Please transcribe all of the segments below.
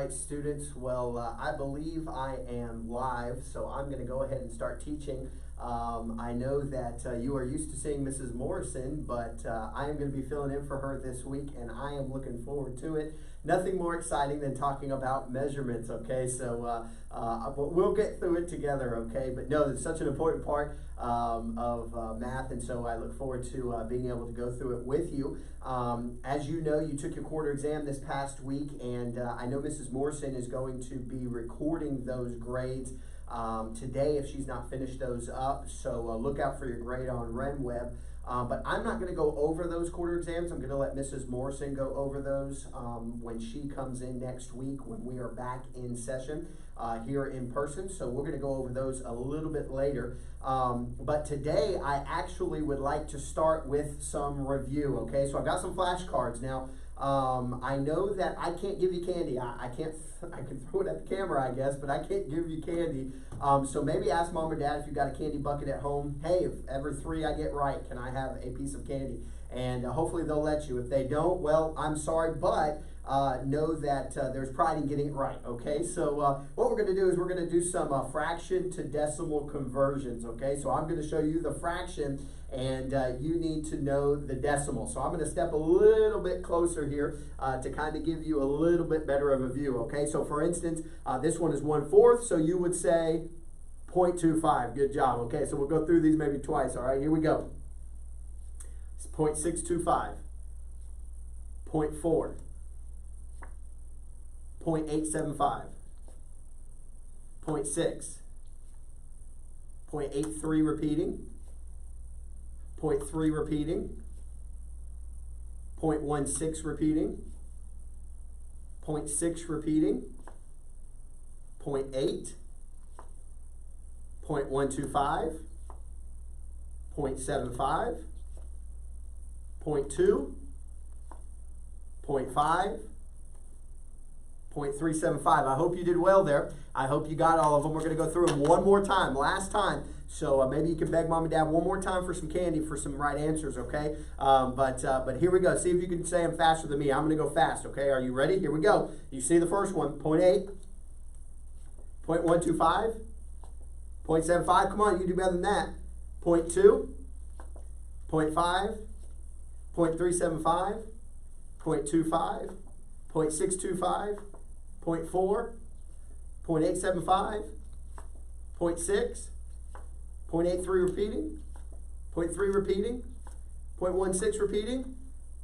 right, students. Well, I believe I am live, so I'm going to go ahead and start teaching. I know that you are used to seeing Mrs. Morrison, but I am going to be filling in for her this week, and I am looking forward to it. Nothing more exciting than talking about measurements, okay? So we'll get through it together, okay? But no, it's such an important part of math, and so I look forward to being able to go through it with you. As you know, you took your quarter exam this past week, and I know Mrs. Morrison is going to be recording those grades today if she's not finished those up. So look out for your grade on RenWeb. But I'm not going to go over those quarter exams. I'm going to let Mrs. Morrison go over those when she comes in next week when we are back in session here in person. So we're going to go over those a little bit later. But today I actually would like to start with some review. Okay, so I've got some flashcards. Now, I know that I can't give you candy. I can throw it at the camera, I guess, but I can't give you candy. So maybe ask mom or dad if you've got a candy bucket at home. Hey, if every 3 I get right, can I have a piece of candy? And hopefully they'll let you. If they don't, well, I'm sorry, but know that there's pride in getting it right, okay? So what we're going to do is we're going to do some fraction to decimal conversions, okay? So I'm going to show you the fraction, and you need to know the decimal. So I'm going to step a little bit closer here to kind of give you a little bit better of a view, okay? So for instance, this one is 1/4, so you would say 0.25. Good job, okay? So we'll go through these maybe twice, all right? Here we go. It's 0.625, 0.4, 0.875, 0.6, 0.83 repeating, 0.3 repeating, 0.16 repeating, 0.6 repeating, 0.8, 0.125, 0.75, 0.2, 0.5, 0.375. I hope you did well there. I hope you got all of them. We're going to go through them one more time, last time. So maybe you can beg mom and dad one more time for some candy for some right answers, okay? But here we go. See if you can say them faster than me. I'm going to go fast, okay? Are you ready? Here we go. You see the first one, 0.8, 0.125, 0.75. Come on, you can do better than that. 0.2, 0.5, 0.375, 0.25, 0.625, 0.4, 0.875, 0.6, 0.83 repeating, 0.3 repeating, 0.16 repeating,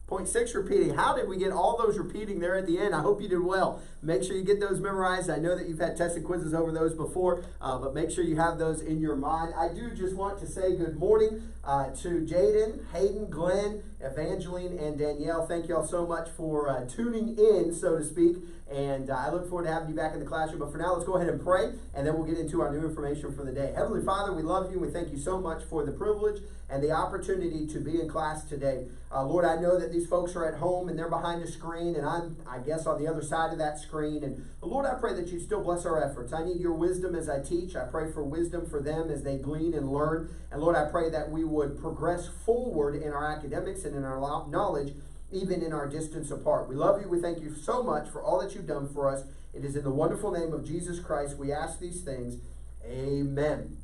0.6 repeating. How did we get all those repeating there at the end? I hope you did well. Make sure you get those memorized. I know that you've had tests and quizzes over those before, but make sure you have those in your mind. I do just want to say good morning to Jaden, Hayden, Glenn, Evangeline, and Danielle. Thank you all so much for tuning in, so to speak, and I look forward to having you back in the classroom. But for now, let's go ahead and pray, and then we'll get into our new information for the day. Heavenly Father, we love you. We thank you so much for the privilege and the opportunity to be in class today. Lord, I know that these folks are at home, and they're behind a screen, and I guess, on the other side of that screen. And Lord, I pray that you still bless our efforts. I need your wisdom as I teach. I pray for wisdom for them as they glean and learn. And Lord, I pray that we would progress forward in our academics and in our knowledge, even in our distance apart. We love you. We thank you so much for all that you've done for us. It is in the wonderful name of Jesus Christ we ask these things. Amen.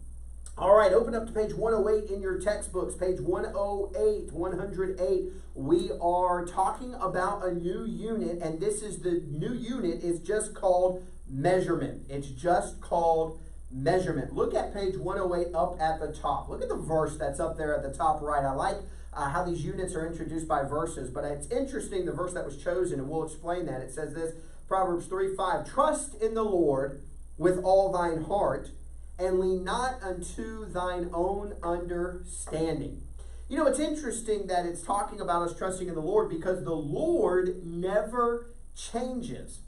All right, open up to page 108 in your textbooks. Page 108, 108. We are talking about a new unit, and this is the new unit is just called measurement. It's just called measurement. Look at page 108 up at the top. Look at the verse that's up there at the top right. I like how these units are introduced by verses, but it's interesting the verse that was chosen, and we'll explain that. It says this, Proverbs 3:5, trust in the Lord with all thine heart, and lean not unto thine own understanding. You know, it's interesting that it's talking about us trusting in the Lord because the Lord never changes.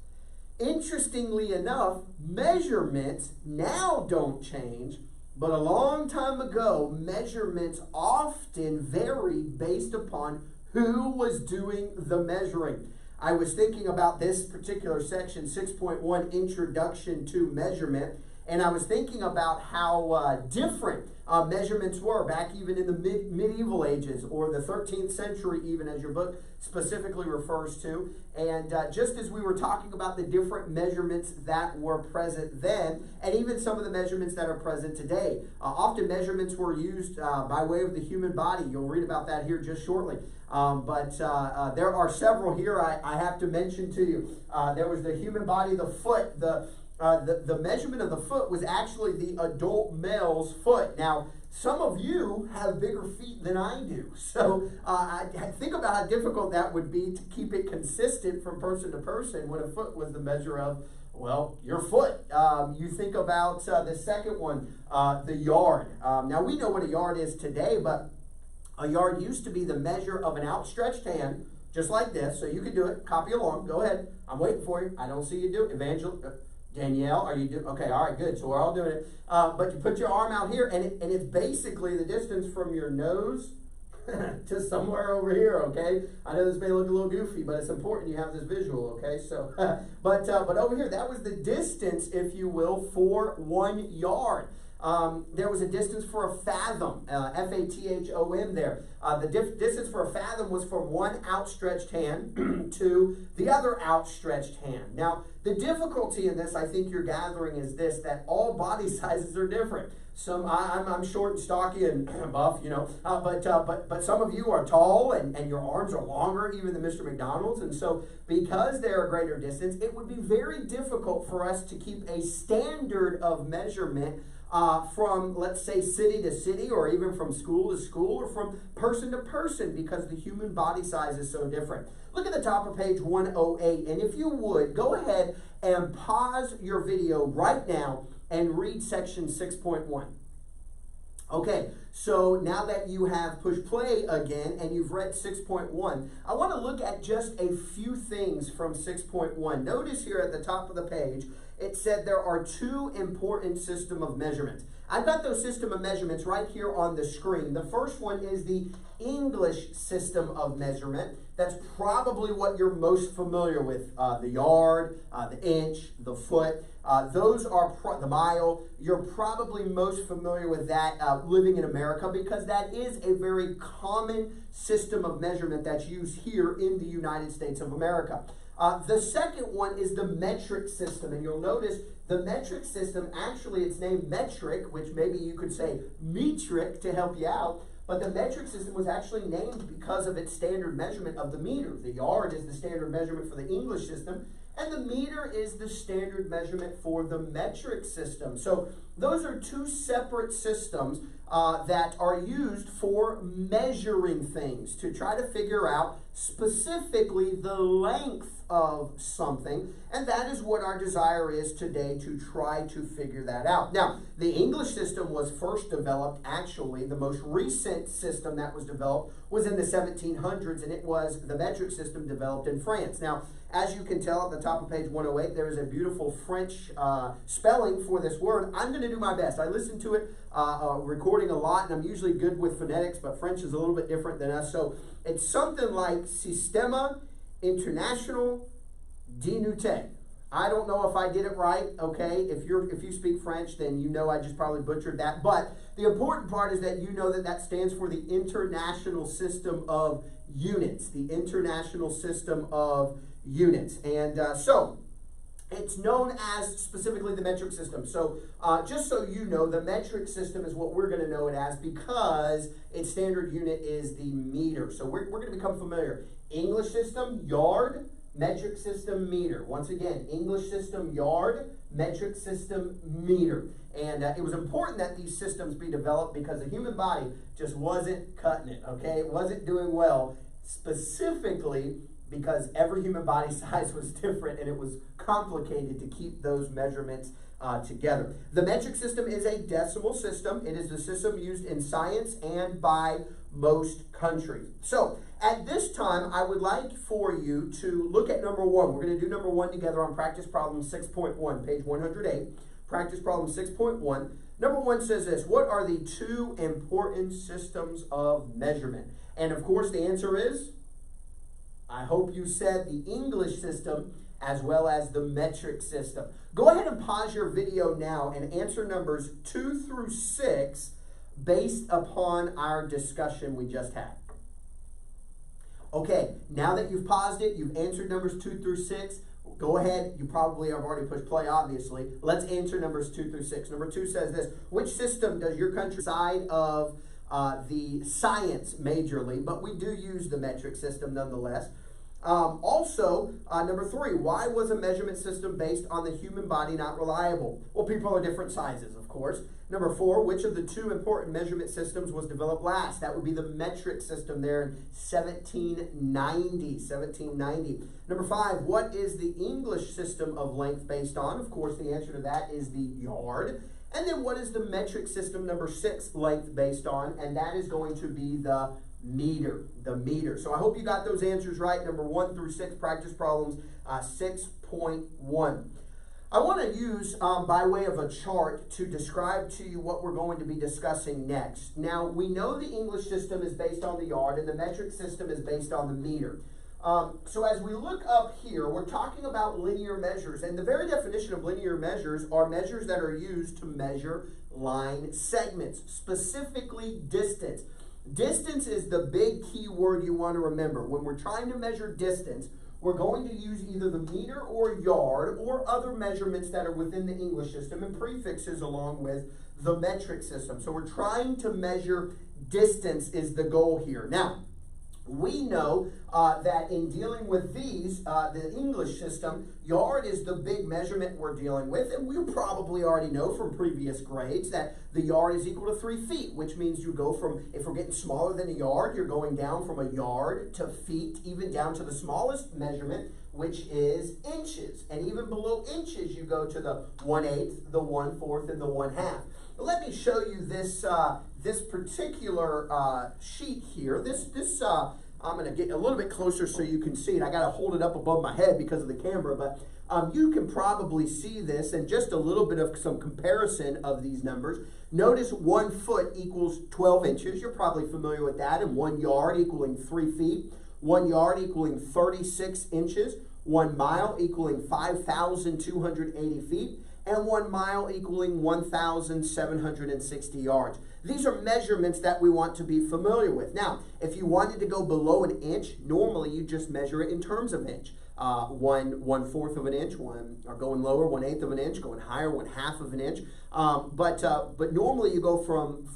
Interestingly enough, measurements now don't change, but a long time ago, measurements often varied based upon who was doing the measuring. I was thinking about this particular section, 6.1, Introduction to Measurement. and I was thinking about how different measurements were back even in the medieval ages, or the 13th century even, as your book specifically refers to. And just as we were talking about the different measurements that were present then, and even some of the measurements that are present today, often measurements were used by way of the human body. You'll read about that here just shortly. But there are several here I have to mention to you. There was the human body, the foot. The measurement of the foot was actually the adult male's foot. Now, some of you have bigger feet than I do. So I think about how difficult that would be to keep it consistent from person to person when a foot was the measure of, well, your foot. You think about the second one, the yard. Now, we know what a yard is today, but a yard used to be the measure of an outstretched hand, just like this. So you can do it. Copy along. Go ahead. I'm waiting for you. I don't see you do it. Danielle, are you doing? Okay, all right, good. So we're all doing it. But you put your arm out here, and it's basically the distance from your nose to somewhere over here, okay? I know this may look a little goofy, but it's important you have this visual, okay? So, but over here, that was the distance, if you will, for 1 yard. There was a distance for a fathom, F-A-T-H-O-M there. The distance for a fathom was from one outstretched hand to the other outstretched hand. Now, the difficulty in this, I think you're gathering, is this, that all body sizes are different. I'm short and stocky and buff, you know, but some of you are tall and your arms are longer even than Mr. McDonald's. And so because they're a greater distance, it would be very difficult for us to keep a standard of measurement from, let's say, city to city, or even from school to school, or from person to person, because the human body size is so different. Look at the top of page 108, and if you would, go ahead and pause your video right now and read section 6.1. Okay, so now that you have pushed play again and you've read 6.1, I want to look at just a few things from 6.1. Notice here at the top of the page, it said there are 2 important system of measurements. I've got those system of measurements right here on the screen. The first one is the English system of measurement. That's probably what you're most familiar with. The yard, the inch, the foot. Those are the mile. You're probably most familiar with that living in America, because that is a very common system of measurement that's used here in the United States of America. The second one is the metric system, and you'll notice the metric system, actually it's named metric, which maybe you could say metric to help you out, but the metric system was actually named because of its standard measurement of the meter. The yard is the standard measurement for the English system, and the meter is the standard measurement for the metric system. So those are 2 separate systems that are used for measuring things, to try to figure out specifically the length of something, and that is what our desire is today, to try to figure that out. Now, the English system was first developed, actually, the most recent system that was developed was in the 1700s, and it was the metric system developed in France. Now, as you can tell at the top of page 108, there is a beautiful French spelling for this word. I'm going to do my best. I listen to it recording a lot, and I'm usually good with phonetics, but French is a little bit different than us. So it's something like Système International d'Unité. I don't know if I did it right, okay? If you speak French, then you know I just probably butchered that. But the important part is that you know that that stands for the International System of Units. The International System of Units. And so it's known as specifically the metric system. So just so you know, the metric system is what we're going to know it as, because its standard unit is the meter. So we're going to become familiar. English system, yard. Metric system, meter. Once again, English system, yard. Metric system, meter. And it was important that these systems be developed, because the human body just wasn't cutting it, okay? It wasn't doing well, specifically because every human body size was different, and it was complicated to keep those measurements together. The metric system is a decimal system. It is the system used in science and by most countries. So at this time, I would like for you to look at number 1. We're going to do number 1 together on practice problem 6.1, page 108. Practice problem 6.1. Number 1 says this: what are the 2 important systems of measurement? And of course, the answer is, I hope you said the English system as well as the metric system. Go ahead and pause your video now and answer numbers 2 through 6 based upon our discussion we just had. Okay, now that you've paused it, you've answered numbers 2 through 6, go ahead. You probably have already pushed play, obviously. Let's answer numbers 2 through 6. Number 2 says this: which system does your country side of the science majorly, but we do use the metric system nonetheless. Number 3, why was a measurement system based on the human body not reliable? Well, people are different sizes, of course. Number 4, which of the 2 important measurement systems was developed last? That would be the metric system there in 1790. Number 5, what is the English system of length based on? Of course, the answer to that is the yard. And then what is the metric system number 6 length based on? And that is going to be the meter. So I hope you got those answers right. Number 1 through 6 practice problems, 6.1. I want to use, by way of a chart, to describe to you what we're going to be discussing next. Now, we know the English system is based on the yard and the metric system is based on the meter. So as we look up here, we're talking about linear measures, and the very definition of linear measures are measures that are used to measure line segments, specifically distance. Distance is the big key word you want to remember. When we're trying to measure distance, we're going to use either the meter or yard or other measurements that are within the English system and prefixes along with the metric system. So we're trying to measure distance is the goal here. Now, we know that in dealing with these, the English system, yard is the big measurement we're dealing with, and we probably already know from previous grades that the yard is equal to 3 feet, which means you go from, if we're getting smaller than a yard, you're going down from a yard to feet, even down to the smallest measurement, which is inches. And even below inches, you go to the 1/8, the 1/4, and the 1/2. Let me show you this this particular sheet here. I'm going to get a little bit closer so you can see it. I got to hold it up above my head because of the camera, but you can probably see this, and just a little bit of some comparison of these numbers. Notice 1 foot equals 12 inches. You're probably familiar with that. And 1 yard equaling 3 feet. 1 yard equaling 36 inches. 1 mile equaling 5,280 feet. And 1 mile equaling 1,760 yards. These are measurements that we want to be familiar with. Now, if you wanted to go below an inch, normally you just measure it in terms of inch. 1/4 of an inch, or going lower, 1/8 of an inch, going higher, 1/2 of an inch. But normally you go from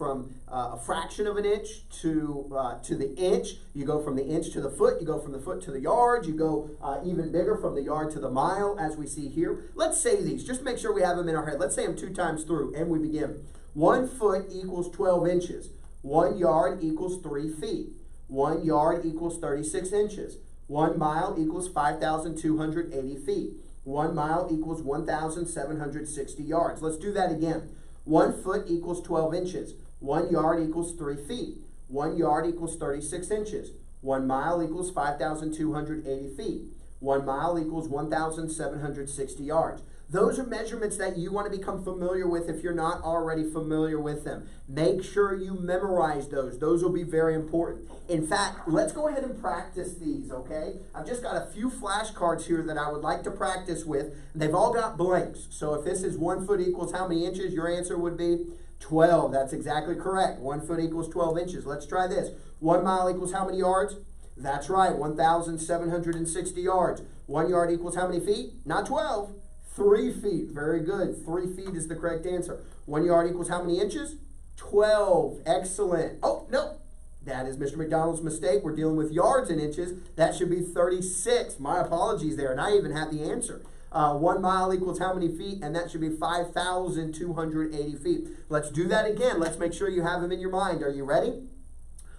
a fraction of an inch to the inch. You go from the inch to the foot. You go from the foot to the yard. You go even bigger from the yard to the mile, as we see here. Let's say these. Just make sure we have them in our head. Let's say them 2 times through, and we begin. 1 foot equals 12 inches. 1 yard equals 3 feet. 1 yard equals 36 inches. 1 mile equals 5,280 feet. 1 mile equals 1,760 yards. Let's do that again. 1 foot equals 12 inches. 1 yard equals 3 feet. 1 yard equals 36 inches. 1 mile equals 5,280 feet. 1 mile equals 1,760 yards. Those are measurements that you want to become familiar with if you're not already familiar with them. Make sure you memorize those. Those will be very important. In fact, let's go ahead and practice these, okay? I've just got a few flashcards here that I would like to practice with. They've all got blanks. So if this is 1 foot equals how many inches, your answer would be 12. That's exactly correct. 1 foot equals 12 inches. Let's try this. 1 mile equals how many yards? That's right, 1,760 yards. 1 yard equals how many feet? Not 12. 3 feet. Very good. 3 feet is the correct answer. 1 yard equals how many inches? 12. Excellent. Oh, no. That is Mr. McDonald's mistake. We're dealing with yards and inches. That should be 36. My apologies there. And I even have the answer. 1 mile equals how many feet? And that should be 5,280 feet. Let's do that again. Let's make sure you have them in your mind. Are you ready?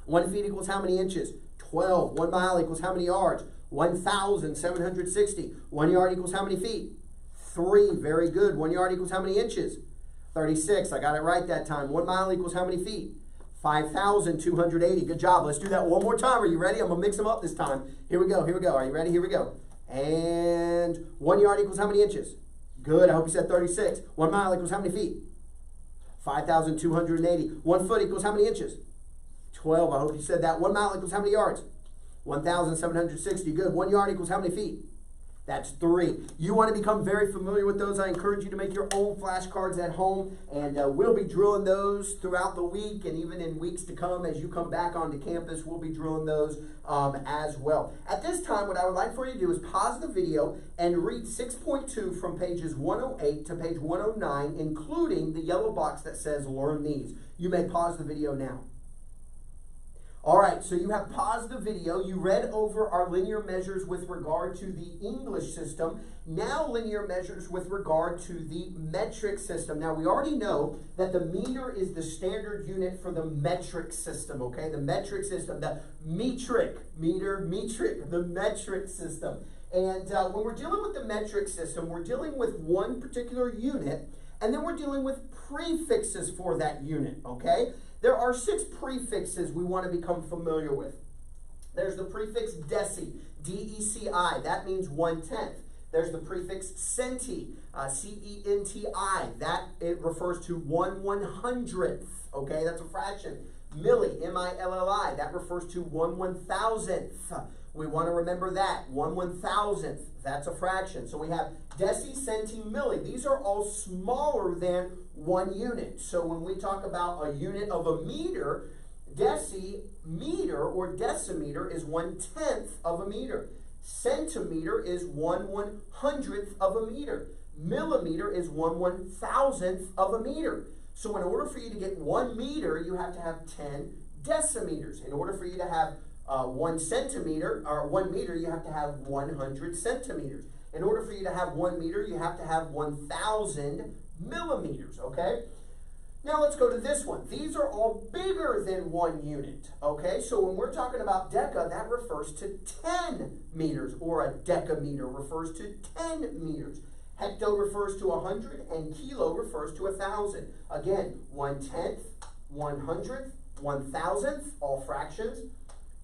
1 feet equals how many inches? 12. 1 mile equals how many yards? 1,760. 1 yard equals how many feet? 3. Very good. 1 yard equals how many inches? 36. I got it right that time. 1 mile equals how many feet? 5,280. Good job. Let's do that one more time. Are you ready? I'm going to mix them up this time. Here we go. Here we go. Are you ready? Here we go. And 1 yard equals how many inches? Good. I hope you said 36. 1 mile equals how many feet? 5,280. 1 foot equals how many inches? 12. I hope you said that. 1 mile equals how many yards? 1,760. Good. 1 yard equals how many feet? That's 3. You want to become very familiar with those. I encourage you to make your own flashcards at home, and we'll be drilling those throughout the week and even in weeks to come. As you come back onto campus, we'll be drilling those as well. At this time, what I would like for you to do is pause the video and read 6.2 from pages 108 to page 109, including the yellow box that says Learn These. You may pause the video now. All right, so you have paused the video. You read over our linear measures with regard to the English system. Now linear measures with regard to the metric system. Now we already know that the meter is the standard unit for the metric system, okay? The metric system, the metric, the metric system. And when we're dealing with the metric system, we're dealing with one particular unit, and then we're dealing with prefixes for that unit, okay? There are 6 prefixes we want to become familiar with. There's the prefix deci, D-E-C-I, that means 1/10. There's the prefix centi, C-E-N-T-I, that it refers to 1/100th, okay, that's a fraction. Milli, M-I-L-L-I, that refers to 1/1000th. We want to remember that, 1/1000th, that's a fraction. So we have deci, centi, milli. These are all smaller than 1 unit. So when we talk about a unit of a meter, decimeter or decimeter is 1/10th of a meter. Centimeter is 1/100th of a meter. Millimeter is 1/1000th of a meter. So in order for you to get 1 meter, you have to have 10 decimeters. In order for you to have 1 centimeter, or 1 meter, you have to have 100 centimeters. In order for you to have 1 meter, you have to have 1,000 millimeters, okay? Now let's go to this one. These are all bigger than 1 unit, okay? So when we're talking about deca, that refers to 10 meters, or a decameter refers to 10 meters. Hecto refers to 100, and kilo refers to 1,000. Again, 1/10th, 100th, 1,000th, all fractions.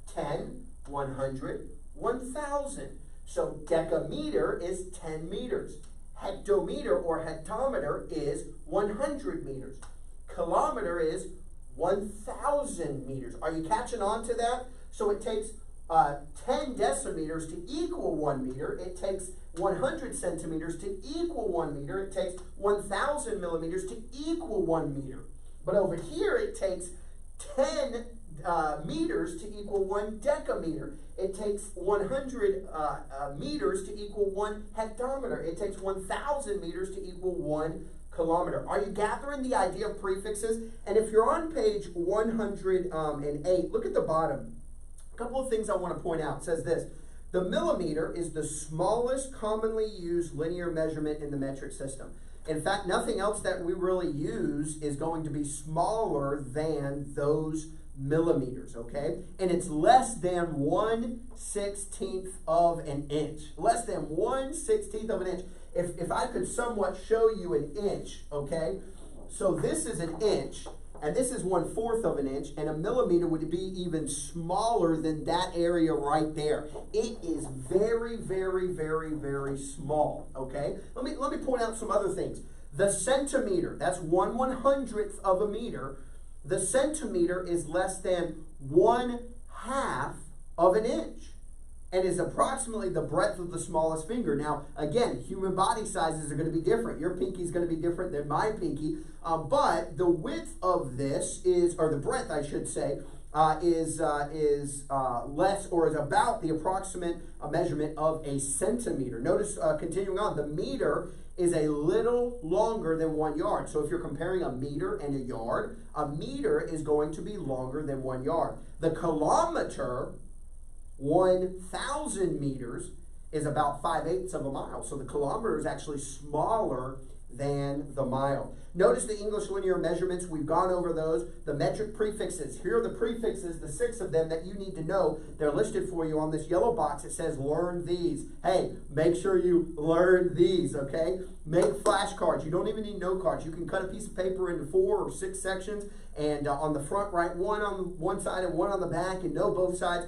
10, 100, 1,000. So decameter is 10 meters. Hectometer or hectometer is 100 meters. Kilometer is 1,000 meters. Are you catching on to that? So it takes 10 decimeters to equal 1 meter. It takes 100 centimeters to equal 1 meter. It takes 1,000 millimeters to equal 1 meter. But over here it takes 10 meters to equal 1 decameter. It takes 100 meters to equal 1 hectometer. It takes 1,000 meters to equal 1 kilometer. Are you gathering the idea of prefixes? And if you're on page 108, look at the bottom. A couple of things I want to point out. It says this: the millimeter is the smallest commonly used linear measurement in the metric system. In fact, nothing else that we really use is going to be smaller than those millimeters, okay? And it's less than 1/16 of an inch. Less than 1/16 of an inch. If I could somewhat show you an inch, okay? So this is an inch, and this is 1/4 of an inch, and a millimeter would be even smaller than that area right there. It is very, very, very, very small, okay? Let me point out some other things. The centimeter, that's 1/100th of a meter. The centimeter is less than 1/2 of an inch and is approximately the breadth of the smallest finger. Now, again, human body sizes are going to be different. Your pinky is going to be different than my pinky, but the width of this is, or the breadth, I should say, is less, or is about the approximate measurement of a centimeter. Notice, continuing on, the meter is a little longer than 1 yard. So if you're comparing a meter and a yard, a meter is going to be longer than 1 yard. The kilometer, 1,000 meters, is about 5/8 of a mile. So the kilometer is actually smaller than the mile. Notice the English linear measurements. We've gone over those. The metric prefixes. Here are the prefixes, the 6 of them that you need to know. They're listed for you on this yellow box. It says learn these. Hey, make sure you learn these, okay? Make flashcards. You don't even need note cards. You can cut a piece of paper into 4 or 6 sections, and on the front, write 1 on one side and 1 on the back, and know both sides.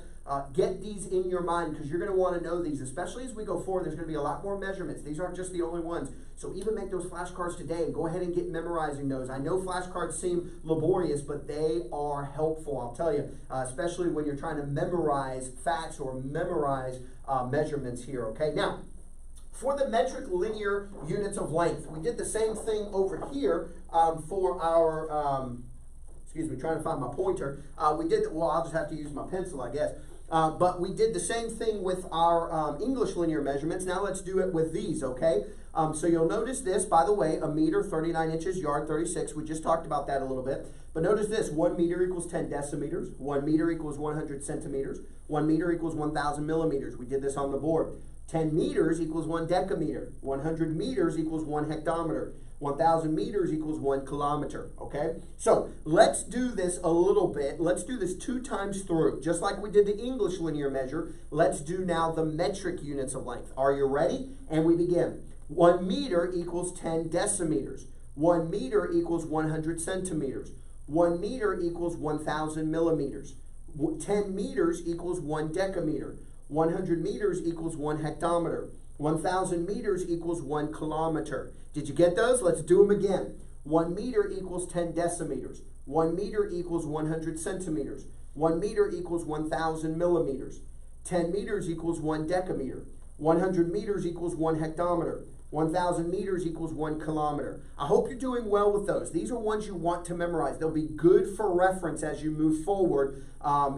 Get these in your mind, because you're going to want to know these, especially as we go forward. There's going to be a lot more measurements. These aren't just the only ones. So even make those flashcards today and go ahead and get memorizing those. I know flashcards seem laborious, but they are helpful, I'll tell you, especially when you're trying to memorize facts or memorize measurements here, okay? Now, For the metric linear units of length, we did the same thing over here for our, excuse me, trying to find my pointer. Well, I'll just have to use my pencil, I guess. But we did the same thing with our English linear measurements. Now let's do it with these, okay? So you'll notice this, by the way, a meter, 39 inches, yard, 36. We just talked about that a little bit. But notice this, 1 meter equals 10 decimeters. 1 meter equals 100 centimeters. 1 meter equals 1,000 millimeters. We did this on the board. 10 meters equals 1 decameter. 100 meters equals 1 hectometer. 1,000 meters equals 1 kilometer, okay? So let's do this a little bit. Let's do this 2 times through. Just like we did the English linear measure, let's do now the metric units of length. Are you ready? And we begin. 1 meter equals 10 decimeters. 1 meter equals 100 centimeters. 1 meter equals 1,000 millimeters. 10 meters equals 1 decameter. 100 meters equals 1 hectometer. 1,000 meters equals 1 kilometer. Did you get those? Let's do them again. 1 meter equals 10 decimeters. 1 meter equals 100 centimeters. 1 meter equals 1,000 millimeters. 10 meters equals 1 decameter. 100 meters equals 1 hectometer. 1,000 meters equals 1 kilometer. I hope you're doing well with those. These are ones you want to memorize. They'll be good for reference as you move forward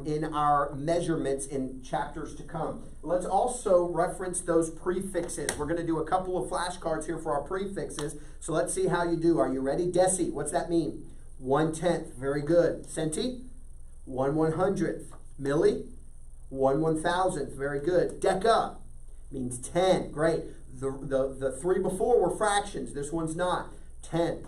in our measurements in chapters to come. Let's also reference those prefixes. We're going to do a couple of flashcards here for our prefixes. So let's see how you do. Are you ready? Deci, what's that mean? 1/10, very good. Centi, 1/100th. Milli, 1/1000th, very good. Deca means 10, great. The 3 before were fractions. This one's not. 10.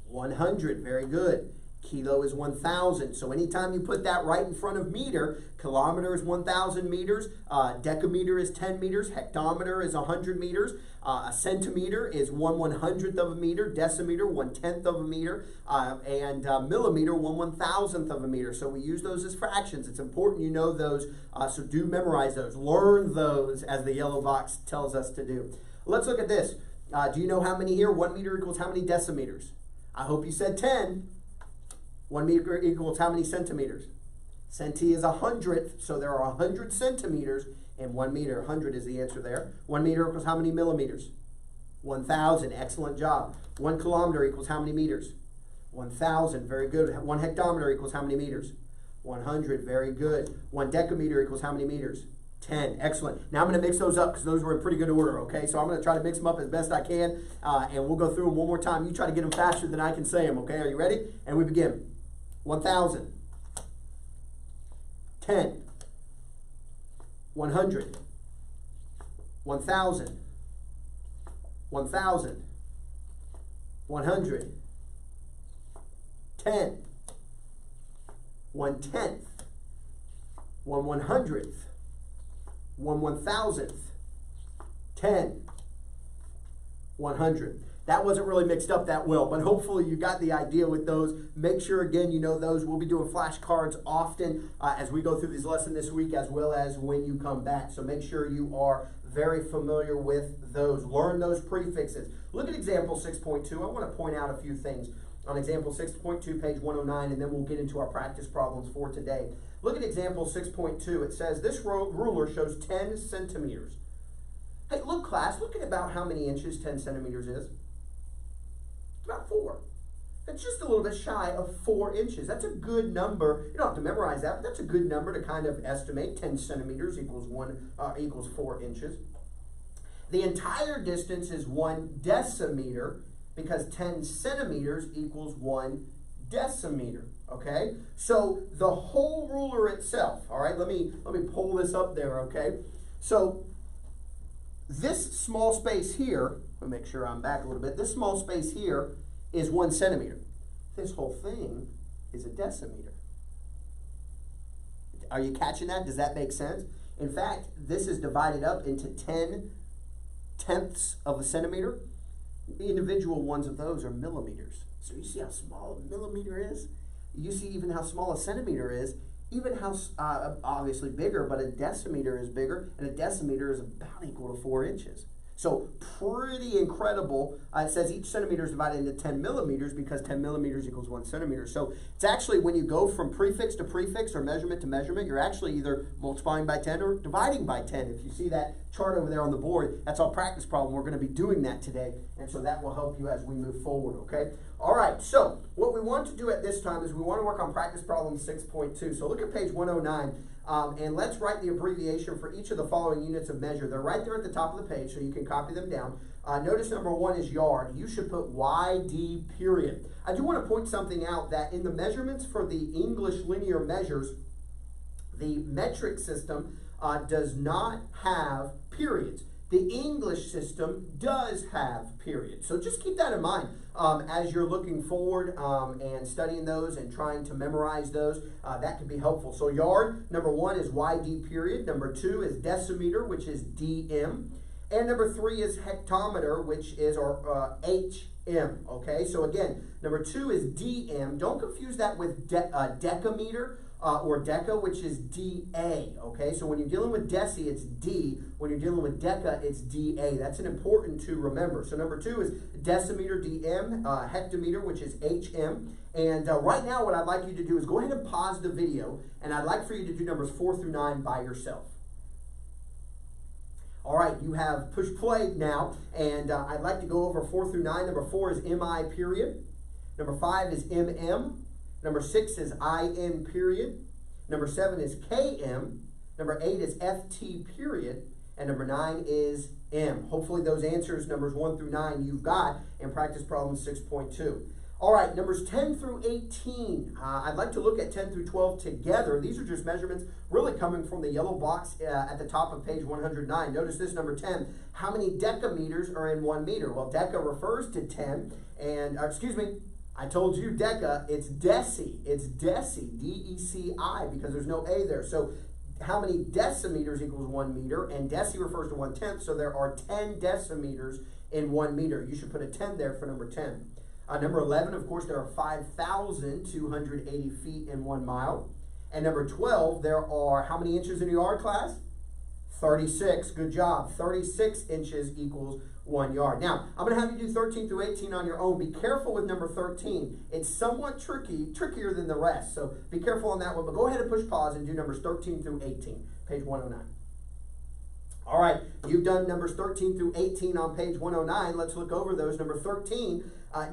100. Very good. Kilo is 1,000. So anytime you put that right in front of meter, kilometer is 1,000 meters, decameter is 10 meters, hectometer is 100 meters, a centimeter is 1/100th of a meter, decimeter 1/10th of a meter, and millimeter 1/1000th of a meter. So we use those as fractions. It's important you know those, so do memorize those. Learn those as the yellow box tells us to do. Let's look at this. Do you know how many here? 1 meter equals how many decimeters? I hope you said 10. 1 meter equals how many centimeters? Centi is 100th, so there are 100 centimeters in 1 meter. 100 is the answer there. 1 meter equals how many millimeters? 1,000. Excellent job. 1 kilometer equals how many meters? 1,000. Very good. 1 hectometer equals how many meters? 100. Very good. 1 decameter equals how many meters? 10. Excellent. Now I'm going to mix those up because those were in pretty good order, okay? So I'm going to try to mix them up as best I can, and we'll go through them one more time. You try to get them faster than I can say them, okay? Are you ready? And we begin. 1,000. 10. 100. 1,000. 1,000. 100. 10. 1/10. 1/100th. 1/1000th. 10. 100. That wasn't really mixed up that well, but hopefully you got the idea with those. Make sure, again, you know those. We'll be doing flashcards often as we go through this lesson this week, as well as when you come back. So make sure you are very familiar with those. Learn those prefixes. Look at example 6.2. I want to point out a few things on example 6.2, page 109, and then we'll get into our practice problems for today. Look at example 6.2. It says, this ruler shows 10 centimeters. Hey, look, class, look at about how many inches 10 centimeters is. About 4. That's just a little bit shy of 4 inches. That's a good number. You don't have to memorize that, but that's a good number to kind of estimate. 10 centimeters equals 4 inches. The entire distance is 1 decimeter because 10 centimeters equals 1 decimeter. Okay? So the whole ruler itself, all right, let me pull this up there, okay? So this small space here, let me make sure I'm back a little bit. This small space here is 1 centimeter. This whole thing is a decimeter. Are you catching that? Does that make sense? In fact, this is divided up into 10 tenths of a centimeter. The individual ones of those are millimeters. So you see how small a millimeter is? You see even how small a centimeter is, even how, obviously bigger, but a decimeter is bigger, and a decimeter is about equal to 4 inches. So pretty incredible. It says each centimeter is divided into 10 millimeters because 10 millimeters equals 1 centimeter. So it's actually when you go from prefix to prefix or measurement to measurement, you're actually either multiplying by 10 or dividing by 10. If you see that chart over there on the board, that's our practice problem. We're going to be doing that today, and so that will help you as we move forward, okay? All right, so what we want to do at this time is we want to work on practice problem 6.2. So look at page 109. And let's write the abbreviation for each of the following units of measure. They're right there at the top of the page, so you can copy them down. Notice number 1 is yard. You should put YD period. I do want to point something out that in the measurements for the English linear measures, the metric system does not have periods. The English system does have periods. So just keep that in mind as you're looking forward and studying those and trying to memorize those. That can be helpful. So yard, number 1 is YD period. Number 2 is decimeter, which is DM. And number 3 is hectometer, which is our HM. Okay, so again, number 2 is DM. Don't confuse that with decameter. Or deca, which is DA, okay? So when you're dealing with deci, it's D. When you're dealing with deca, it's DA. That's an important to remember. So number 2 is decimeter, DM, hectometer, which is HM. And right now, what I'd like you to do is go ahead and pause the video, and I'd like for you to do numbers 4 through 9 by yourself. All right, you have push play now, and I'd like to go over 4 through 9. Number 4 is MI period. Number 5 is MM. Number 6 is IN period. Number 7 is KM. Number 8 is FT period. And number 9 is M. Hopefully those answers, numbers 1 through 9, you've got in practice problem 6.2. All right, numbers 10 through 18. I'd like to look at 10 through 12 together. These are just measurements really coming from the yellow box at the top of page 109. Notice this, number 10. How many decameters are in 1 meter? Well, deca refers to 10. And, excuse me, I told you deca, it's deci. It's deci, D-E-C-I, because there's no A there. So how many decimeters equals 1 meter? And deci refers to 1/10, so there are 10 decimeters in 1 meter. You should put a 10 there for number 10. Number 11, of course, there are 5,280 feet in 1 mile. And number 12, there are how many inches in a yard, class? 36. Good job. 36 inches equals 1 yard. Now, I'm going to have you do 13 through 18 on your own. Be careful with number 13. It's somewhat trickier than the rest. So be careful on that one. But go ahead and push pause and do numbers 13 through 18, page 109. All right, you've done numbers 13 through 18 on page 109. Let's look over those. Number 13,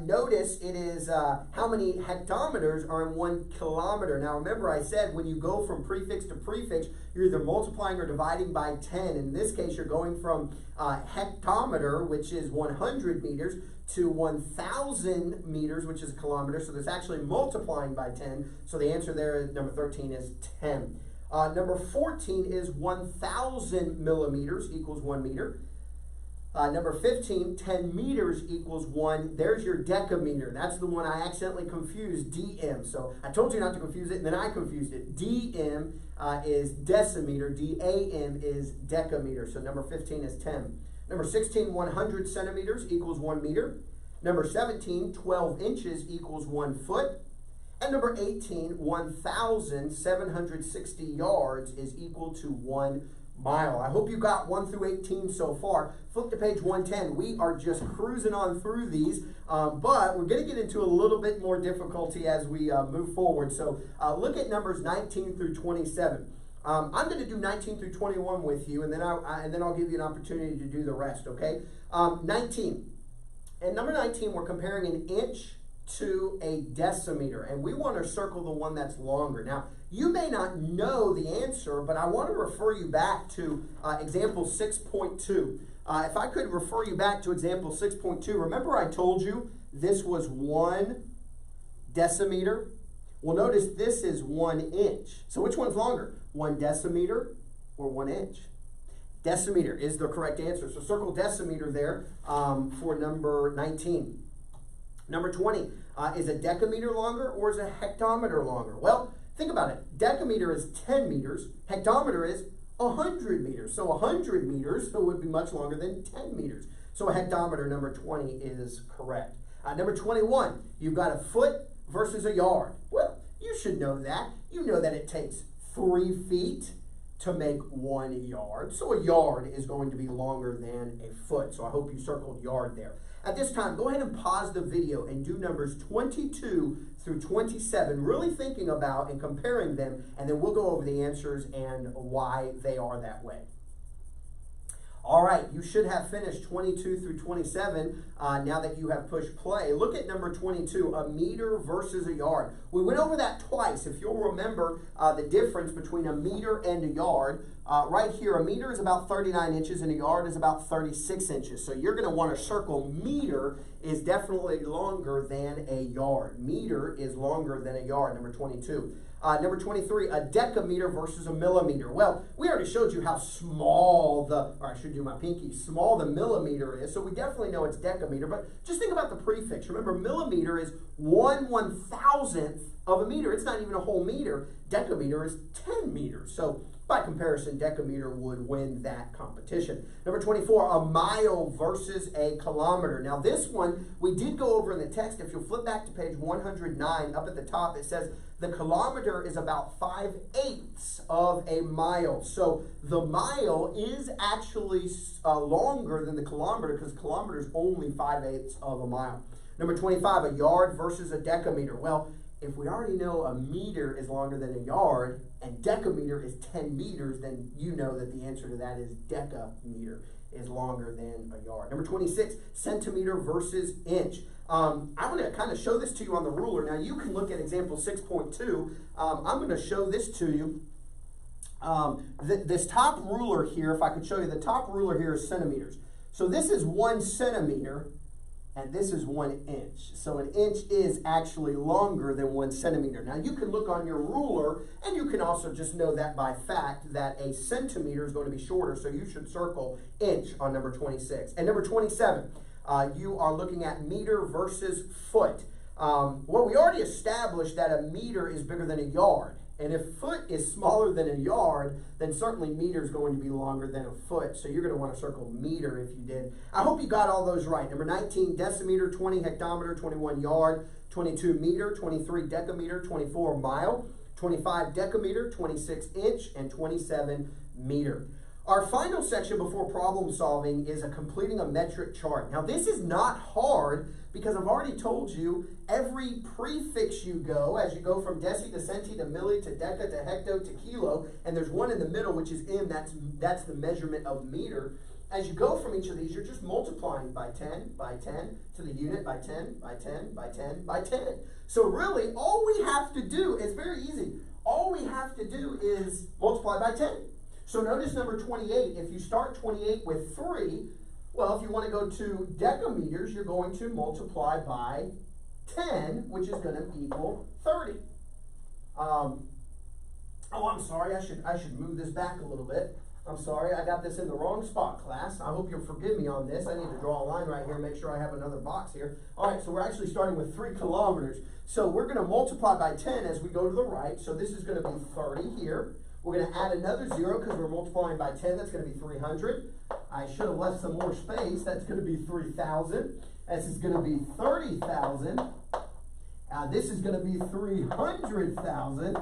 notice it is how many hectometers are in 1 kilometer. Now remember I said when you go from prefix to prefix, you're either multiplying or dividing by 10. In this case, you're going from hectometer, which is 100 meters, to 1,000 meters, which is a kilometer. So that's actually multiplying by 10. So the answer there, number 13, is 10. Number 14 is 1,000 millimeters equals 1 meter. Number 15, 10 meters equals 1. There's your decameter. That's the one I accidentally confused, DM. So I told you not to confuse it, and then I confused it. DM is decimeter. DAM is decameter. So number 15 is 10. Number 16, 100 centimeters equals 1 meter. Number 17, 12 inches equals 1 foot. And number 18, 1,760 yards is equal to 1 mile. I hope you got 1 through 18 so far. Flip to page 110. We are just cruising on through these, but we're going to get into a little bit more difficulty as we move forward. So look at numbers 19 through 27. I'm going to do 19 through 21 with you, and then I'll give you an opportunity to do the rest, okay? 19. And number 19, we're comparing an inch to a decimeter, and we want to circle the one that's longer. Now, you may not know the answer, but I want to refer you back to example 6.2. If I could refer you back to example 6.2, remember I told you this was 1 decimeter? Well, notice this is 1 inch. So which one's longer? 1 decimeter or 1 inch? Decimeter is the correct answer. So circle decimeter there for number 19. Number 20, is a decameter longer or is a hectometer longer? Well, think about it. Decameter is 10 meters. Hectometer is 100 meters. So 100 meters would be much longer than 10 meters. So a hectometer, number 20, is correct. Number 21, you've got a foot versus a yard. Well, you should know that. You know that it takes 3 feet to make 1 yard. So a yard is going to be longer than a foot. So I hope you circled yard there. At this time, go ahead and pause the video and do numbers 22 through 27, really thinking about and comparing them, and then we'll go over the answers and why they are that way. All right, you should have finished 22 through 27 now that you have pushed play. Look at number 22, a meter versus a yard. We went over that twice. If you'll remember the difference between a meter and a yard, right here, a meter is about 39 inches and a yard is about 36 inches. So you're going to want to circle meter is definitely longer than a yard. Meter is longer than a yard, number 22. Number 23, a decameter versus a millimeter. Well, we already showed you how small or I should do my pinky, small the millimeter is, so we definitely know it's decameter, but just think about the prefix. Remember, millimeter is 1/1000th of a meter. It's not even a whole meter. Decameter is 10 meters. So by comparison, decameter would win that competition. Number 24, a mile versus a kilometer. Now this one, we did go over in the text. If you'll flip back to page 109, up at the top, it says the kilometer is about 5/8 of a mile. So the mile is actually longer than the kilometer because kilometer is only 5/8 of a mile. Number 25, a yard versus a decameter. Well, if we already know a meter is longer than a yard and decameter is 10 meters, then you know that the answer to that is decameter is longer than a yard. Number 26, centimeter versus inch. I'm going to kind of show this to you on the ruler. Now you can look at example 6.2. I'm going to show this to you. This top ruler here, if I could show you, the top ruler here is centimeters. So this is 1 centimeter. And this is 1 inch. So an inch is actually longer than 1 centimeter. Now you can look on your ruler and you can also just know that by fact that a centimeter is going to be shorter. So you should circle inch on number 26. And number 27, you are looking at meter versus foot. Well, we already established that a meter is bigger than a yard. And if foot is smaller than a yard, then certainly meter is going to be longer than a foot. So you're going to want to circle meter if you did. I hope you got all those right. Number 19, decimeter, 20 hectometer, 21 yard, 22 meter, 23 decameter, 24 mile, 25 decameter, 26 inch, and 27 meter. Our final section before problem solving is completing a metric chart. Now this is not hard because I've already told you every prefix you go, as you go from deci to centi to milli to deca to hecto to kilo, and there's one in the middle which is m, that's the measurement of meter. As you go from each of these, you're just multiplying by 10, by 10, to the unit, by 10, by 10, by 10, by 10. So really, all we have to do is very easy. All we have to do is multiply by 10. So notice number 28, if you start 28 with 3, well, if you want to go to decameters, you're going to multiply by 10, which is going to equal 30. Oh, I'm sorry, I should move this back a little bit. I'm sorry, I got this in the wrong spot, class. I hope you'll forgive me on this. I need to draw a line right here, make sure I have another box here. All right, so we're actually starting with 3 kilometers. So we're going to multiply by 10 as we go to the right. So this is going to be 30 here. We're going to add another 0 because we're multiplying by 10. That's going to be 300. I should have left some more space. That's going to be 3,000. This is going to be 30,000. This is going to be 300,000.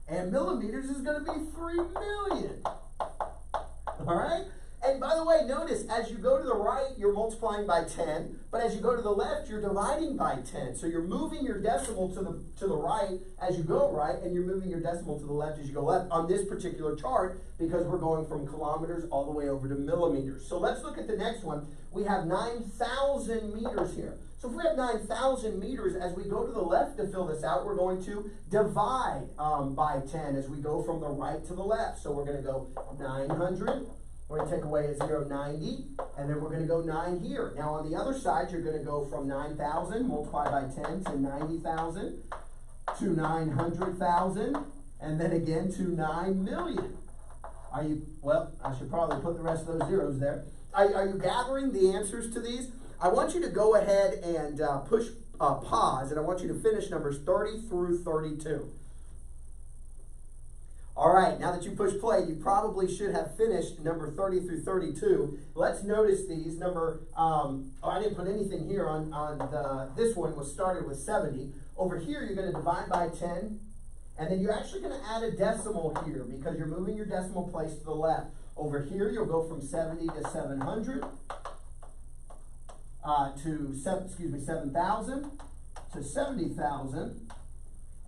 And millimeters is going to be 3 million. All right? And by the way, notice as you go to the right, you're multiplying by 10, but as you go to the left, you're dividing by 10. So you're moving your decimal to the right as you go right, and you're moving your decimal to the left as you go left on this particular chart because we're going from kilometers all the way over to millimeters. So let's look at the next one. We have 9,000 meters here. So if we have 9,000 meters, as we go to the left to fill this out, we're going to divide by 10 as we go from the right to the left. So we're going to go 900. We're going to take away a 0, 90, and then we're going to go 9 here. Now on the other side, you're going to go from 9,000, multiply by 10, to 90,000, to 900,000, and then again to 9 million. Are you, well, I should probably put the rest of those zeros there. Are you gathering the answers to these? I want you to go ahead and push pause, and I want you to finish numbers 30 through 32. All right, now that you push play, you probably should have finished number 30 through 32. Let's notice these. I didn't put anything here on this one was started with 70. Over here, you're going to divide by 10, And then you're actually going to add a decimal here because you're moving your decimal place to the left. Over here, you'll go from 70 to 700 to 7,000 to 70,000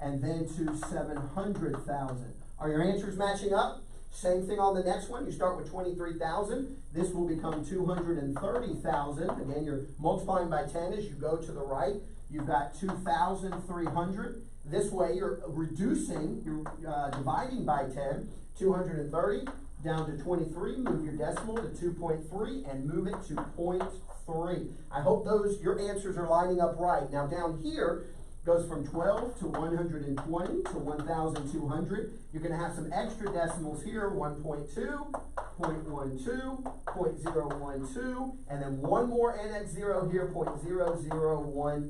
and then to 700,000. Are your answers matching up? Same thing on the next one. You start with 23,000. This will become 230,000. Again, you're multiplying by 10 as you go to the right. You've got 2,300. This way, you're reducing, you're dividing by 10, 230 down to 23. Move your decimal to 2.3 and move it to 0.3. I hope your answers are lining up right. Now down here, goes from 12 to 120 to 1,200. You're going to have some extra decimals here, 1.2, 0.12, 0.012, and then one more NX 0 here, 0.0012.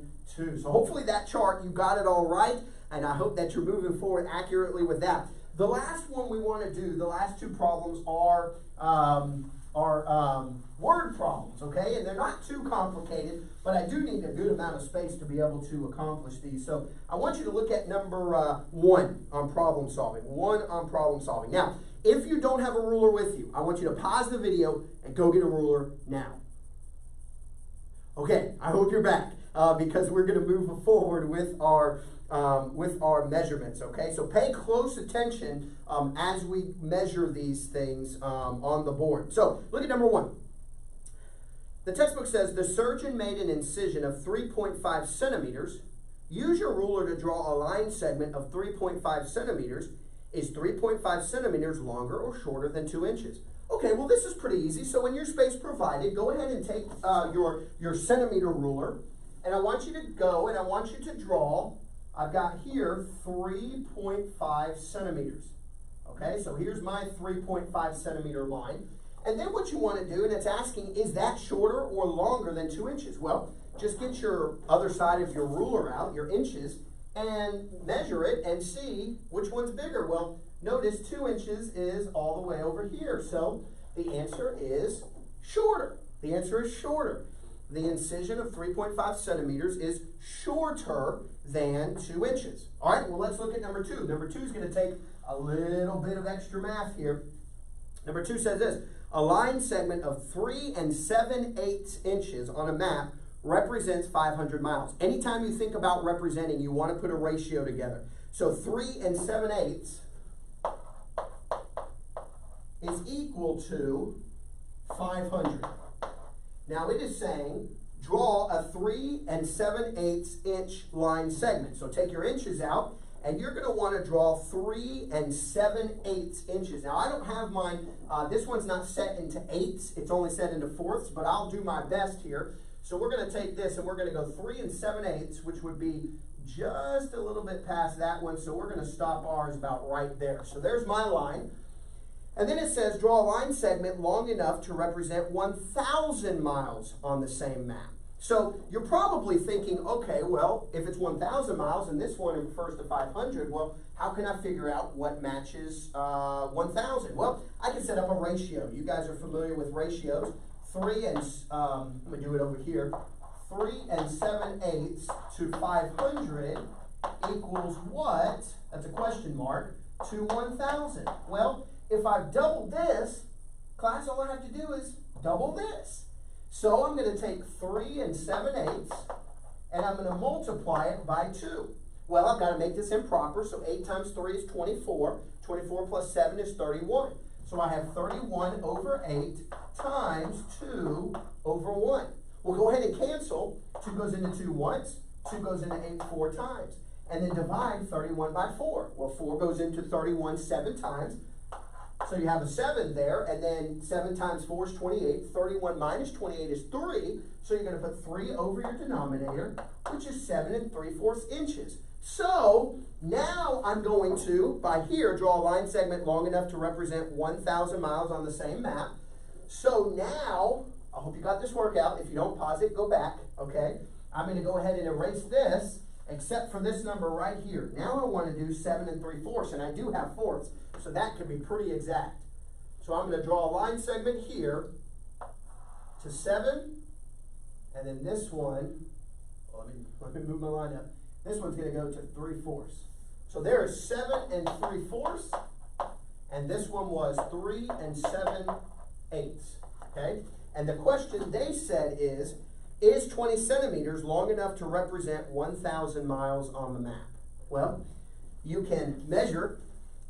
So hopefully that chart, you got it all right, and I hope that you're moving forward accurately with that. The last one we want to do, the last two problems are word problems, okay? And they're not too complicated, but I do need a good amount of space to be able to accomplish these. So I want you to look at number 1 on problem solving. 1 on problem solving. Now, if you don't have a ruler with you, I want you to pause the video and go get a ruler now. Okay, I hope you're back because we're going to move forward with our measurements, okay? So pay close attention as we measure these things on the board. So look at number 1. The textbook says the surgeon made an incision of 3.5 centimeters. Use your ruler to draw a line segment of 3.5 centimeters. Is 3.5 centimeters longer or shorter than 2 inches? Okay, well this is pretty easy. So in your space provided, go ahead and take your centimeter ruler, and I want you to go and I want you to draw. I've got here 3.5 centimeters. Okay, so here's my 3.5 centimeter line. And then what you want to do, and it's asking, is that shorter or longer than 2 inches? Well, just get your other side of your ruler out, your inches, and measure it and see which one's bigger. Well, notice 2 inches is all the way over here. So the answer is shorter. The answer is shorter. The incision of 3.5 centimeters is shorter than 2 inches. All right, well, let's look at number 2. Number 2 is going to take a little bit of extra math here. Number 2 says this: a line segment of 3 7/8 inches on a map represents 500 miles. Anytime you think about representing, you want to put a ratio together. So 3 7/8 is equal to 500. Now it is saying draw a 3 7/8 inch line segment. So take your inches out, and you're going to want to draw 3 7/8 inches. Now I don't have mine, this one's not set into eighths, it's only set into fourths, but I'll do my best here. So we're going to take this and we're going to go 3 7/8, which would be just a little bit past that one. So we're going to stop ours about right there. So there's my line. And then it says draw a line segment long enough to represent 1,000 miles on the same map. So you're probably thinking, okay, well, if it's 1,000 miles and this one refers to 500, well, how can I figure out what matches 1,000? Well, I can set up a ratio. You guys are familiar with ratios. 3 and, I'm going to do it over here, 3 7/8 to 500 equals what? That's a question mark, to 1,000. Well, if I've doubled this, class, all I have to do is double this. So I'm going to take 3 7/8 and I'm going to multiply it by 2. Well, I've got to make this improper, so 8 times 3 is 24. 24 plus 7 is 31. So I have 31 over 8 times 2 over 1. Well, go ahead and cancel. 2 goes into 2 once. 2 goes into 8 4 times. And then divide 31 by 4. Well, 4 goes into 31 7 times. So you have a 7 there, and then 7 times 4 is 28. 31 minus 28 is 3. So you're going to put 3 over your denominator, which is 7 3/4 inches. So now I'm going to, by here, draw a line segment long enough to represent 1,000 miles on the same map. So now, I hope you got this workout. If you don't, pause it, go back, okay? I'm going to go ahead and erase this, except for this number right here. Now I want to do 7 3/4, and I do have fourths, so that can be pretty exact. So I'm going to draw a line segment here to 7, and then this one, let me move my line up. This one's going to go to 3/4. So there is 7 3/4, and this one was 3 7/8, okay? And the question they said is 20 centimeters long enough to represent 1,000 miles on the map? Well, you can measure,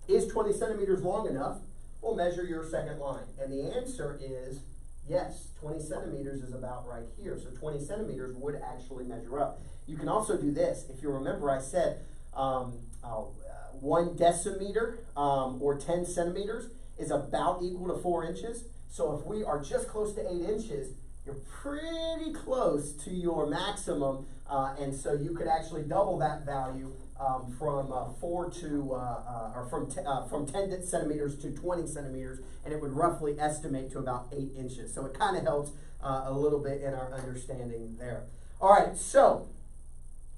is 20 centimeters long enough? We'll measure your second line. And the answer is yes, 20 centimeters is about right here. So 20 centimeters would actually measure up. You can also do this. If you remember, I said 1 decimeter or 10 centimeters is about equal to 4 inches. So if we are just close to 8 inches, you're pretty close to your maximum, and so you could actually double that value from 4 to or from 10 centimeters to 20 centimeters, and it would roughly estimate to about 8 inches. So it kind of helps a little bit in our understanding there. All right, so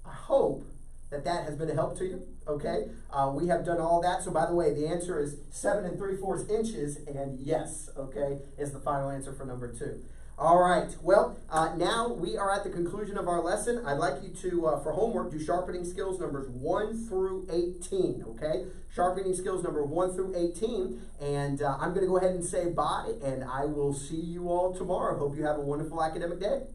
I hope that has been a help to you. Okay, we have done all that. So by the way, the answer is 7 3/4 inches, and yes, okay, is the final answer for number 2. All right, well, now we are at the conclusion of our lesson. I'd like you to, for homework, do sharpening skills numbers 1 through 18, okay? Sharpening skills number 1 through 18, and I'm going to go ahead and say bye, and I will see you all tomorrow. Hope you have a wonderful academic day.